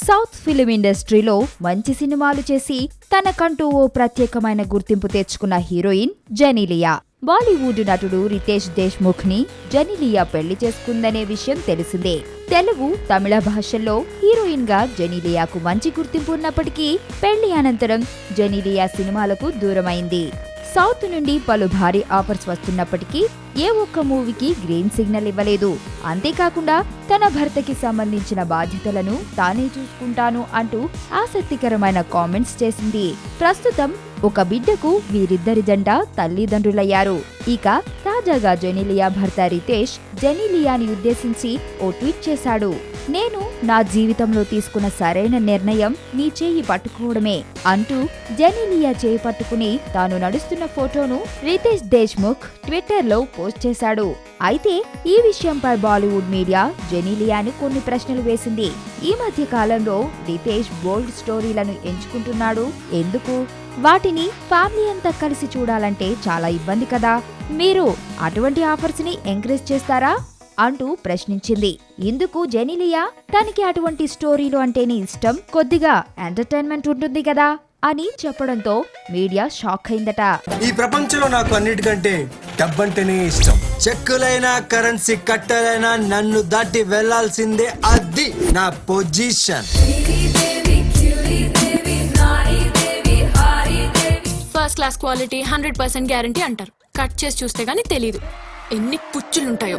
South film ఇండస్ట్రీలో మంచి సినిమాలు చేసి తనకంటూ ఓ ప్రత్యేకమైన గుర్తింపు తెచ్చుకున్న హీరోయిన్ జెనీలియా. బాలీవుడ్ నటుడు రితేష్ దేశ్ముఖ్ ని జెనీలియా పెళ్లి చేసుకుందనే విషయం తెలిసిందే. తెలుగు, తమిళ భాషల్లో హీరోయిన్ గా జెనీలియాకు మంచి గుర్తింపు ఉన్నప్పటికీ పెళ్లి అనంతరం జెనీలియా సినిమాలకు దూరమైంది. సౌత్ నుండి పలు భారీ ఆఫర్స్ వస్తున్నప్పటికీ ఏ ఒక్క మూవీకి గ్రీన్ సిగ్నల్ ఇవ్వలేదు. అంతేకాకుండా తన భర్తకి సంబంధించిన బాధ్యతలను తానే చూసుకుంటాను అంటూ ఆసక్తికరమైన కామెంట్స్ చేసింది. ప్రస్తుతం ఒక బిడ్డకు వీరిద్దరి జంట తల్లిదండ్రులయ్యారు. ఇక తాజాగా జెనీలియా భర్త రితేష్ జెనీలియాని ఉద్దేశించి ఓ ట్వీట్ చేశాడు. నేను నా జీవితంలో తీసుకున్న సరైన నిర్ణయం నీ చేయి పట్టుకోవడమే అంటూ జెనీలియా చేయి పట్టుకుని తాను నడుస్తున్న ఫోటోను రితేష్ దేశ్ముఖ్ ట్విట్టర్ లో పోస్ట్ చేశాడు. అయితే ఈ విషయంపై బాలీవుడ్ మీడియా జెనీలియాని కొన్ని ప్రశ్నలు వేసింది. ఈ మధ్య కాలంలో రితేష్ బోల్డ్ స్టోరీలను ఎంచుకుంటున్నాడు ఎందుకు? వాటిని ఫ్యామిలీ అంతా కలిసి చూడాలంటే చాలా ఇబ్బంది కదా. మీరు అటువంటి ఆఫర్స్ ని ఎంకరేజ్ చేస్తారా అంటూ ప్రశ్నించింది. ఇందుకు జెనీలియా తనకి అటువంటి స్టోరీలు అంటేనే ఇష్టం, కొద్దిగా ఎంటర్టైన్మెంట్ ఉంటుంది కదా అని చెప్పడంతో మీడియా షాక్ అయిందట. ఈ ప్రపంచంలో నాకు అన్నిటికంటే డబ్బంటేనే ఇష్టం. చెక్కులైనా కరెన్సీ కట్టలైనా నన్ను దాటి వెళ్లాల్సిందే, అది నా position. First class quality 100% guarantee అంటారు. కట్ చేసి చూస్తే గానీ తెలీదు ఎన్ని పుచ్చులుంటాయో.